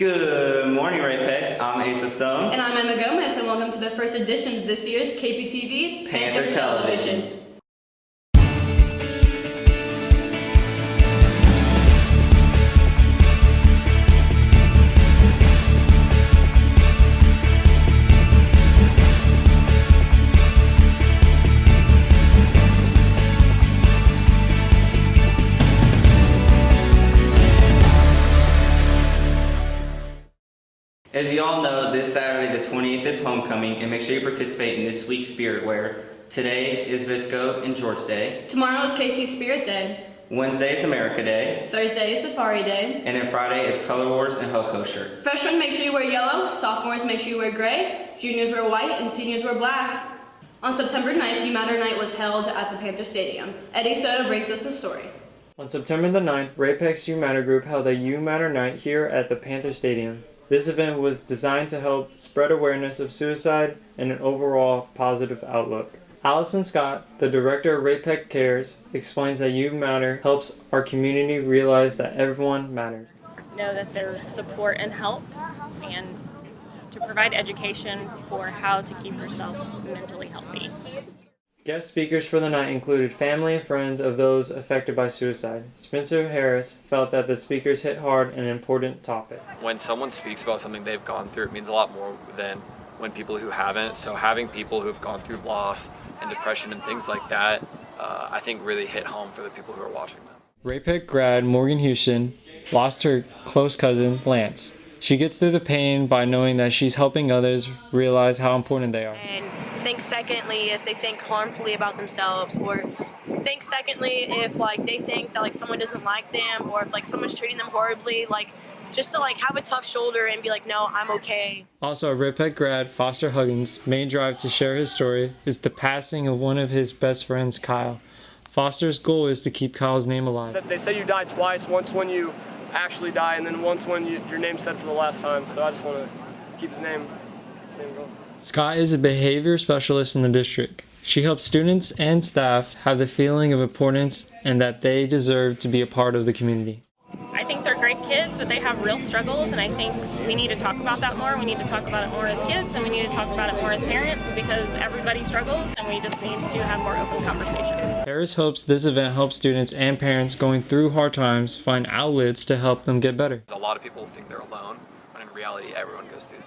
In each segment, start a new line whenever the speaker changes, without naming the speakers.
Good morning, Ray Peck. I'm Asa Stone.
And I'm Emma Gomez, and welcome to the first edition of this year's Kptv
Panther Television. As you all know, this Saturday the 20th is homecoming, and make sure you participate in this week's Spirit Wear. Today is Visco and George Day.
Tomorrow is Casey's Spirit Day.
Wednesday is America Day.
Thursday is Safari Day.
And then Friday is Color Wars and Ho-Ho shirts.
Freshmen, make sure you wear yellow. Sophomores, make sure you wear gray. Juniors wear white, and seniors wear black. On September 9th, You Matter Night was held at the Panther Stadium. Eddie Soto brings us the story.
On September the 9th, Ray Peck's You Matter group held a You Matter Night here at the Panther Stadium. This event was designed to help spread awareness of suicide and an overall positive outlook. Allison Scott, the director of Ray Peck Cares, explains that You Matter helps our community realize that everyone matters.
Know that there's support and help, and to provide education for how to keep yourself mentally healthy.
Guest speakers for the night included family and friends of those affected by suicide. Spencer Harris felt that the speakers hit hard an important topic.
When someone speaks about something they've gone through, it means a lot more than when people who haven't. So having people who've gone through loss and depression and things like that, I think really hit home for the people who are watching them.
Ray Peck grad Morgan Houston lost her close cousin, Lance. She gets through the pain by knowing that she's helping others realize how important they are.
And think secondly if they think harmfully about themselves, or think secondly if they think that someone doesn't like them, or if someone's treating them horribly, just to have a tough shoulder and be no, I'm okay. Also,
Ray Peck grad Foster Huggins' main drive to share his story is the passing of one of his best friends, Kyle. Foster's goal is to keep Kyle's name alive.
They say you die twice, once when you actually die, and then once when your name's said for the last time. So I just want to keep his name going.
Scott is a behavior specialist in the district. She helps students and staff have the feeling of importance and that they deserve to be a part of the community.
I think they're great kids, but they have real struggles, and I think we need to talk about that more. We need to talk about it more as kids, and we need to talk about it more as parents, because everybody struggles, and we just need to have more open conversation.
Harris hopes this event helps students and parents going through hard times find outlets to help them get better.
A lot of people think they're alone, when in reality everyone goes through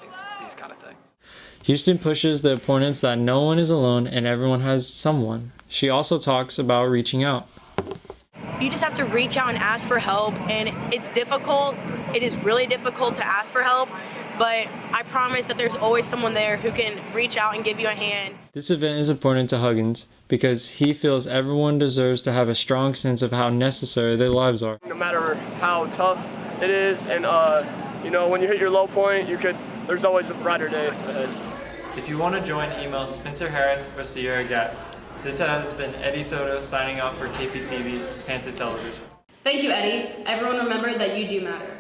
these kind of things.
Houston pushes the importance that no one is alone and everyone has someone. She also talks about reaching out.
You just have to reach out and ask for help, and it's difficult. It is really difficult to ask for help, but I promise that there's always someone there who can reach out and give you a hand.
This event is important to Huggins because he feels everyone deserves to have a strong sense of how necessary their lives are.
No matter how tough it is, and when you hit your low point, there's always a brighter day ahead.
If you want to join, email Spencer Harris or Sierra Gatz. This has been Eddie Soto signing off for Kptv Panther Television.
Thank you, Eddie. Everyone remember that you do matter.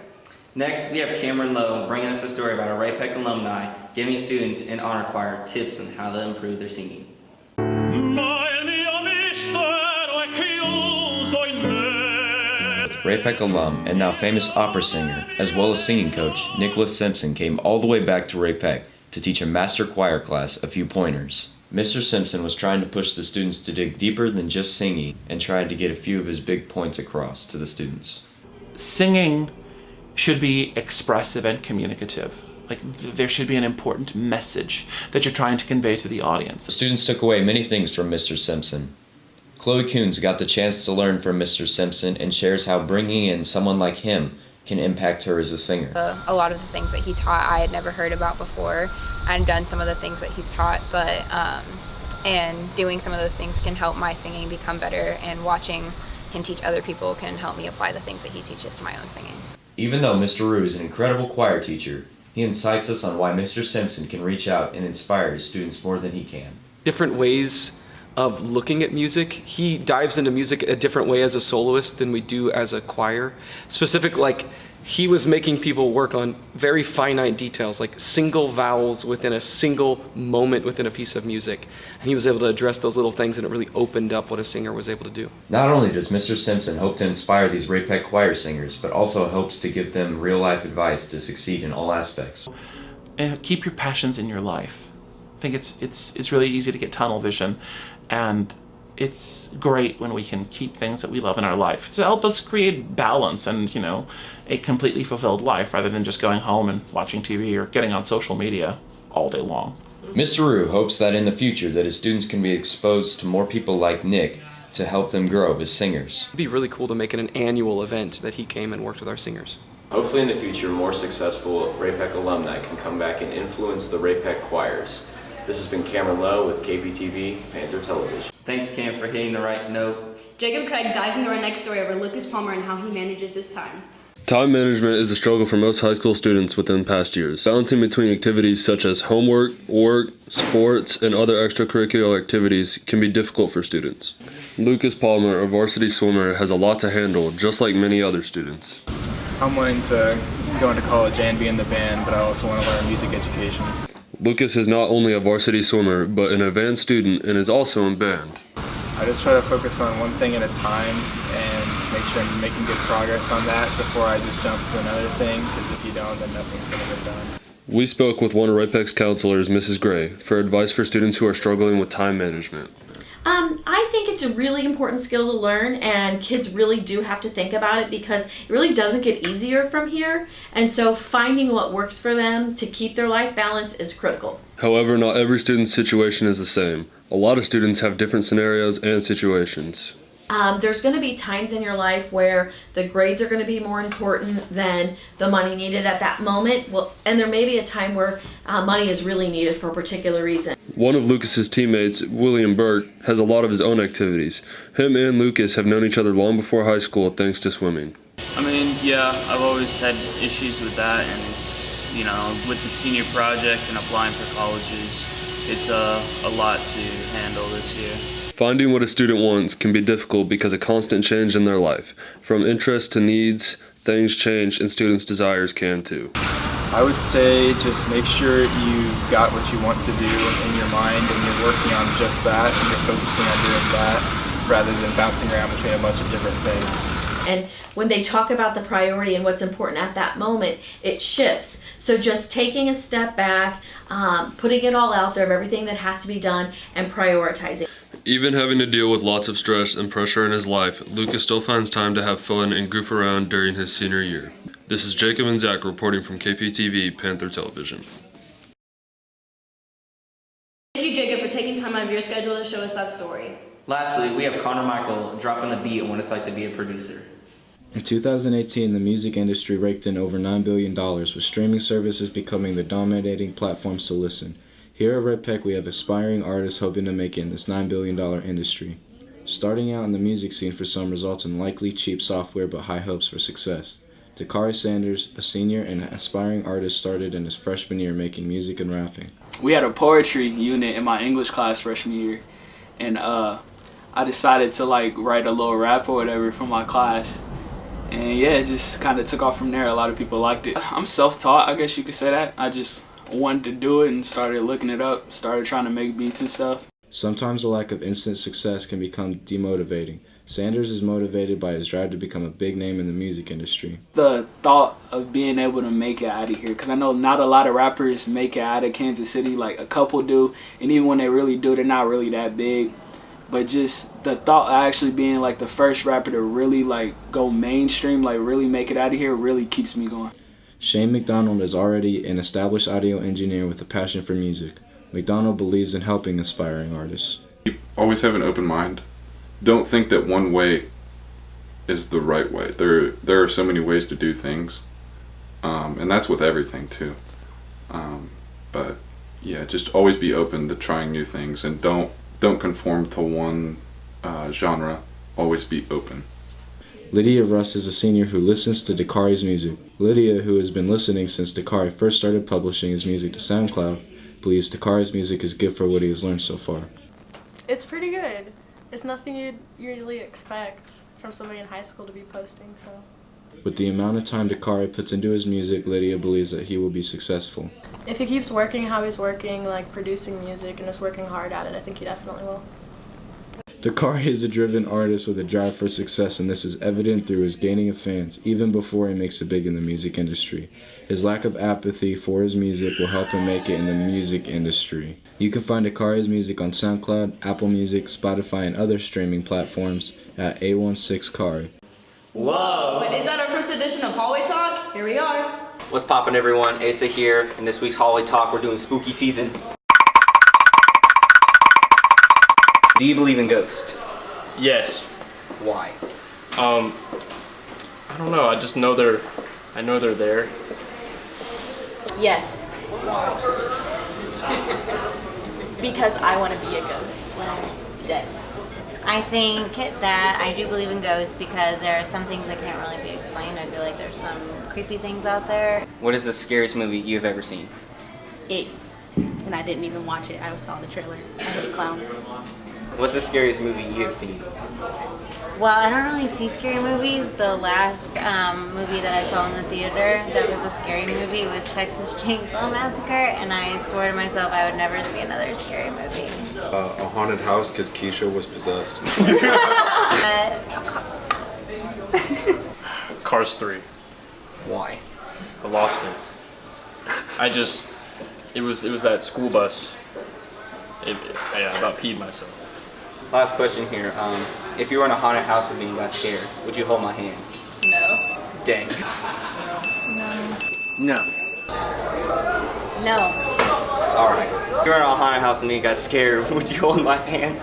Next, we have Cameron Lowe bringing us a story about a Ray Peck alumni giving students in honor choir tips on how to improve their singing.
Ray Peck alum and now famous opera singer, as well as singing coach, Nicholas Simpson came all the way back to Ray Peck to teach a master choir class a few pointers. Mr. Simpson was trying to push the students to dig deeper than just singing and tried to get a few of his big points across to the students.
Singing should be expressive and communicative. There should be an important message that you're trying to convey to the audience.
The students took away many things from Mr. Simpson. Chloe Coons got the chance to learn from Mr. Simpson and shares how bringing in someone like him can impact her as a singer.
A lot of the things that he taught I had never heard about before. I've done some of the things that he's taught, but and doing some of those things can help my singing become better, and watching him teach other people can help me apply the things that he teaches to my own singing.
Even though Mr. Rue is an incredible choir teacher, he incites us on why Mr. Simpson can reach out and inspire his students more than he can.
Different ways of looking at music. He dives into music a different way as a soloist than we do as a choir. He was making people work on very finite details, like single vowels within a single moment within a piece of music. And he was able to address those little things, and it really opened up what a singer was able to do.
Not only does Mr. Simpson hope to inspire these Ray Peck choir singers, but also hopes to give them real-life advice to succeed in all aspects.
And keep your passions in your life. I think it's really easy to get tunnel vision, and it's great when we can keep things that we love in our life to help us create balance and, a completely fulfilled life rather than just going home and watching TV or getting on social media all day long.
Mr. Rue hopes that in the future that his students can be exposed to more people like Nick to help them grow as singers.
It'd be really cool to make it an annual event that he came and worked with our singers.
Hopefully in the future, more successful Ray Peck alumni can come back and influence the Ray Peck choirs. This has been Cameron Lowe with Kptv, Panther Television.
Thanks, Cam, for hitting the right note.
Jacob Craig dives into our next story over Lucas Palmer and how he manages his time.
Time management is a struggle for most high school students within past years. Balancing between activities such as homework, work, sports, and other extracurricular activities can be difficult for students. Lucas Palmer, a varsity swimmer, has a lot to handle, just like many other students.
I'm wanting to go into college and be in the band, but I also want to learn music education.
Lucas is not only a varsity swimmer, but an advanced student and is also in band.
I just try to focus on one thing at a time and make sure I'm making good progress on that before I just jump to another thing, because if you don't, then nothing's going to get done.
We spoke with one of Ray Peck's counselors, Mrs. Gray, for advice for students who are struggling with time management.
I think it's a really important skill to learn, and kids really do have to think about it because it really doesn't get easier from here. And so finding what works for them to keep their life balance is critical.
However, not every student's situation is the same. A lot of students have different scenarios and situations.
There's going to be times in your life where the grades are going to be more important than the money needed at that moment. And there may be a time where money is really needed for a particular reason.
One of Lucas's teammates, William Burke, has a lot of his own activities. Him and Lucas have known each other long before high school thanks to swimming.
I've always had issues with that, and it's, with the senior project and applying for colleges, it's a lot to handle this year.
Finding what a student wants can be difficult because of constant change in their life. From interests to needs, things change, and students' desires can too.
I would say just make sure you got what you want to do in your mind and you're working on just that and you're focusing on doing that rather than bouncing around between a bunch of different things.
And when they talk about the priority and what's important at that moment, it shifts. So just taking a step back, putting it all out there of everything that has to be done and prioritizing.
Even having to deal with lots of stress and pressure in his life, Lucas still finds time to have fun and goof around during his senior year. This is Jacob and Zach reporting from Kptv, Panther Television.
Thank you, Jacob, for taking time out of your schedule to show us that story.
Lastly, we have Connor Michael dropping the beat on what it's like to be a producer.
In 2018, the music industry raked in over $9 billion, with streaming services becoming the dominating platforms to listen. Here at Ray Peck, we have aspiring artists hoping to make it in this $9 billion industry. Starting out in the music scene for some results in likely cheap software but high hopes for success. Dakari Sanders, a senior and aspiring artist, started in his freshman year making music and rapping.
We had a poetry unit in my English class freshman year, and I decided to write a little rap or whatever for my class. And yeah, it just kind of took off from there. A lot of people liked it. I'm self-taught, I guess you could say that. I just wanted to do it and started looking it up, started trying to make beats and stuff.
Sometimes the lack of instant success can become demotivating. Sanders is motivated by his drive to become a big name in the music industry.
The thought of being able to make it out of here, because I know not a lot of rappers make it out of Kansas City, like a couple do, and even when they really do, they're not really that big. But just the thought of actually being the first rapper to really go mainstream, really make it out of here, really keeps me going.
Shane McDonald is already an established audio engineer with a passion for music. McDonald believes in helping aspiring artists.
Always have an open mind. Don't think that one way is the right way. There are so many ways to do things, and that's with everything too. But yeah, just always be open to trying new things, and don't conform to one genre. Always be open.
Lydia Russ is a senior who listens to Dakari's music. Lydia, who has been listening since Dakari first started publishing his music to SoundCloud, believes Dakari's music is good for what he has learned so far.
It's pretty good. It's nothing you'd usually expect from somebody in high school to be posting, so.
With the amount of time Dakari puts into his music, Lydia believes that he will be successful.
If he keeps working how he's working, like producing music and just working hard at it, I think he definitely will.
Dakari is a driven artist with a drive for success, and this is evident through his gaining of fans, even before he makes it big in the music industry. His lack of apathy for his music will help him make it in the music industry. You can find Dakari's music on SoundCloud, Apple Music, Spotify, and other streaming platforms at A16Kari.
Whoa!
But is that our first edition of Hallway Talk? Here we are.
What's poppin', everyone? Asa here. In this week's Hallway Talk, we're doing spooky season. Do you believe in ghosts?
Yes.
Why?
I don't know. I just know they're there.
Yes. Because I want to be a ghost when I'm dead.
I think that I do believe in ghosts because there are some things that can't really be explained. I feel like there's some creepy things out there.
What is the scariest movie you've ever seen?
It. And I didn't even watch it. I saw the trailer. I hate clowns.
What's the scariest movie you have seen?
Well, I don't really see scary movies. The last movie that I saw in the theater that was a scary movie was Texas Chainsaw Massacre, and I swore to myself I would never see another scary movie.
A haunted house because Keisha was possessed.
Cars 3.
Why?
I lost it. It was that school bus. I about peed myself.
Last question here. If you were in a haunted house with me and got scared, would you hold my hand?
No.
Dang.
No.
No.
No.
Alright. If you were in a haunted house with me and got scared, would you hold my hand?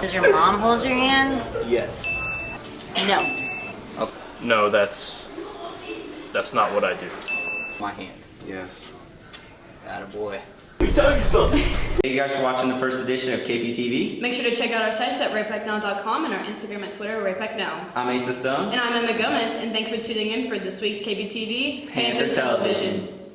Does your mom hold your hand?
Yes.
No.
Okay.
No, that's not what I do.
My hand.
Yes.
Attaboy. Let me tell you something. Thank you guys for watching the first edition of Kptv.
Make sure to check out our sites at raypacknow.com and our Instagram and Twitter, raypacknow.
I'm Asa Stone.
And I'm Emma Gomez, and thanks for tuning in for this week's Kptv
Panther Television.